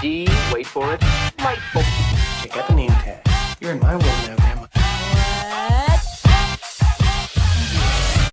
D, wait for it, delightful. Check out the name tag. You're in my world now, Grandma.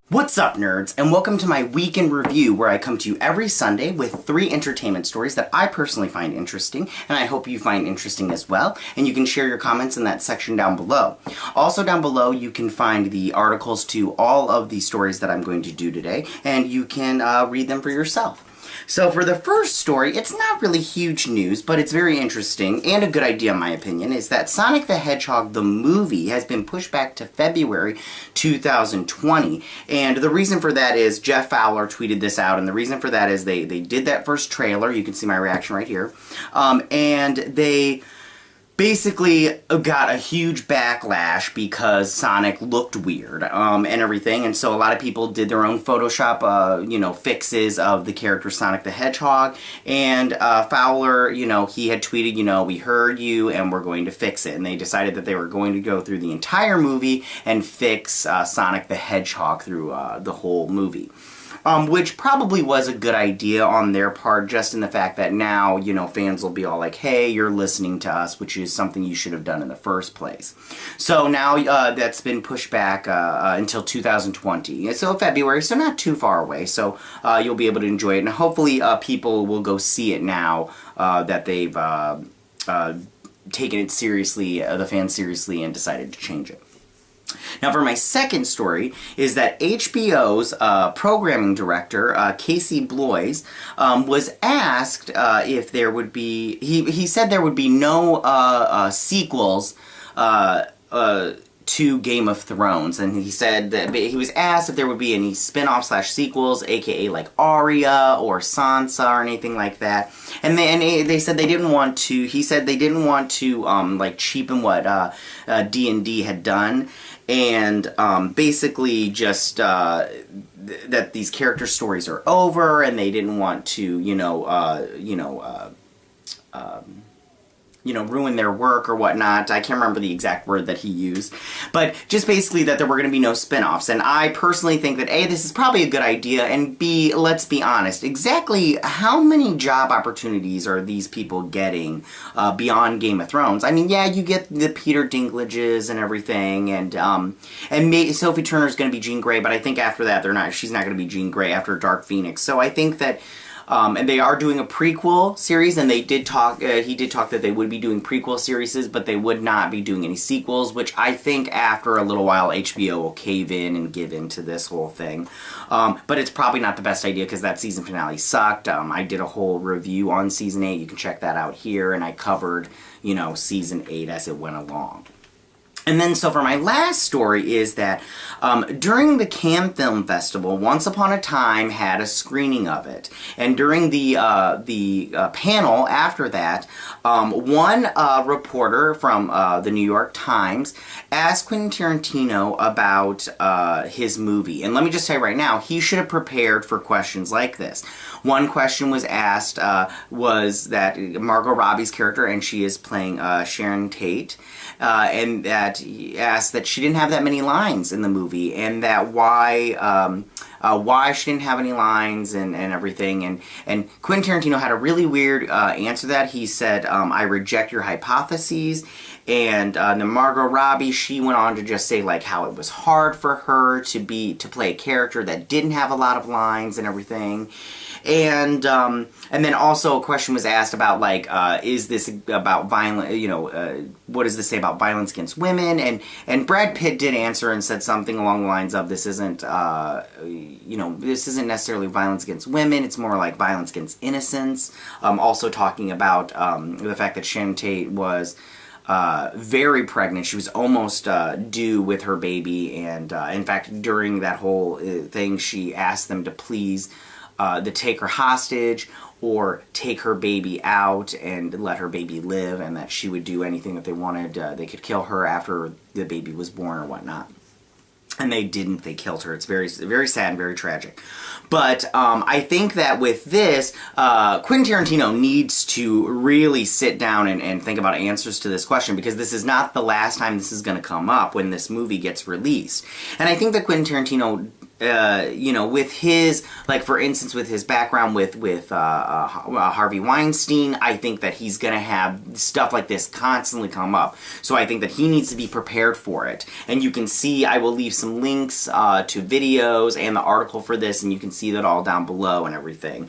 What's up, nerds, and welcome to my Week in Review, where I come to you every Sunday with 3 entertainment stories that I personally find interesting, and I hope you find interesting as well, and you can share your comments in that section down below. Also down below, you can find the articles to all of the stories that I'm going to do today, and you can read them for yourself. So for the first story, it's not really huge news, but it's very interesting, and a good idea in my opinion, is that Sonic the Hedgehog, the movie, has been pushed back to February 2020. And the reason for that is Jeff Fowler tweeted this out, and the reason for that is they did that first trailer, you can see my reaction right here, and they basically got a huge backlash because Sonic looked weird and everything, and so a lot of people did their own Photoshop, fixes of the character Sonic the Hedgehog, and Fowler, he had tweeted, we heard you and we're going to fix it, and they decided that they were going to go through the entire movie and fix Sonic the Hedgehog through the whole movie. Which probably was a good idea on their part, just in the fact that now, fans will be all like, hey, you're listening to us, which is something you should have done in the first place. So now that's been pushed back until 2020. So February, so not too far away. So you'll be able to enjoy it, and hopefully people will go see it now that they've taken it seriously, the fans seriously, and decided to change it. Now for my second story is that HBO's programming director, Casey Bloys, was asked if there would be, he said there would be no sequels to Game of Thrones, and he said that he was asked if there would be any spin-off / sequels, aka like Arya or Sansa or anything like that, and they said they didn't want to, he said they didn't want to like cheapen what D&D had done, and basically just that these character stories are over, and they didn't want to, ruin their work or whatnot. I can't remember the exact word that he used. But just basically that there were going to be no spin-offs. And I personally think that A, this is probably a good idea, and B, let's be honest, exactly how many job opportunities are these people getting beyond Game of Thrones? I mean, yeah, you get the Peter Dinklages and everything, and Sophie Turner's going to be Jean Grey, but I think after that, she's not going to be Jean Grey after Dark Phoenix. So I think that and they are doing a prequel series, and they did talk, he did talk that they would be doing prequel series, but they would not be doing any sequels, which I think after a little while HBO will cave in and give in to this whole thing. But it's probably not the best idea because that season finale sucked. I did a whole review on Season 8, you can check that out here, and I covered, Season 8 as it went along. And then, so for my last story is that during the Cannes Film Festival, Once Upon a Time had a screening of it. And during the panel after that, one reporter from the New York Times asked Quentin Tarantino about his movie. And let me just say right now, he should have prepared for questions like this. One question was asked was that Margot Robbie's character, and she is playing Sharon Tate, and that he asked that she didn't have that many lines in the movie, and that why she didn't have any lines and everything, and Quentin Tarantino had a really weird answer to that. He said, I reject your hypotheses. And then Margot Robbie, she went on to just say like how it was hard for her to play a character that didn't have a lot of lines and everything. And then also a question was asked about like, is this about violence, what does this say about violence against women? And Brad Pitt did answer and said something along the lines of, this isn't necessarily violence against women, it's more like violence against innocence. Also talking about the fact that Sharon Tate was very pregnant. She was almost due with her baby, and in fact during that whole thing she asked them to please to take her hostage or take her baby out and let her baby live, and that she would do anything that they wanted. They could kill her after the baby was born or whatnot. And they didn't. They killed her. It's very, very sad and very tragic. But I think that with this, Quentin Tarantino needs to really sit down and think about answers to this question, because this is not the last time this is going to come up when this movie gets released. And I think that Quentin Tarantino with his, like, for instance, with his background with Harvey Weinstein, I think that he's going to have stuff like this constantly come up. So I think that he needs to be prepared for it. And you can see, I will leave some links to videos and the article for this, and you can see that all down below and everything.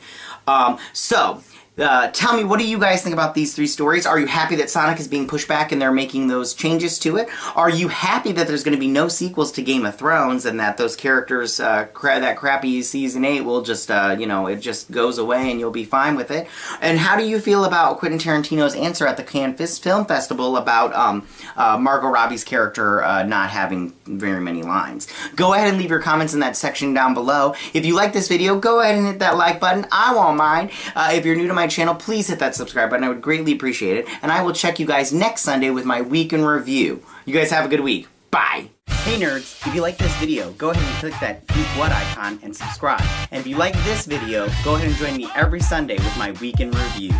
Tell me, what do you guys think about these 3 stories? Are you happy that Sonic is being pushed back and they're making those changes to it? Are you happy that there's going to be no sequels to Game of Thrones and that those characters, that crappy Season 8 will just, it just goes away and you'll be fine with it? And how do you feel about Quentin Tarantino's answer at the Cannes Film Festival about Margot Robbie's character not having very many lines? Go ahead and leave your comments in that section down below. If you like this video, go ahead and hit that like button. I won't mind. If you're new to my channel, please hit that subscribe button. I would greatly appreciate it. And I will check you guys next Sunday with my week in review. You guys have a good week. Bye! Hey nerds, if you like this video, go ahead and click that Geek What icon and subscribe. And if you like this video, go ahead and join me every Sunday with my week in review.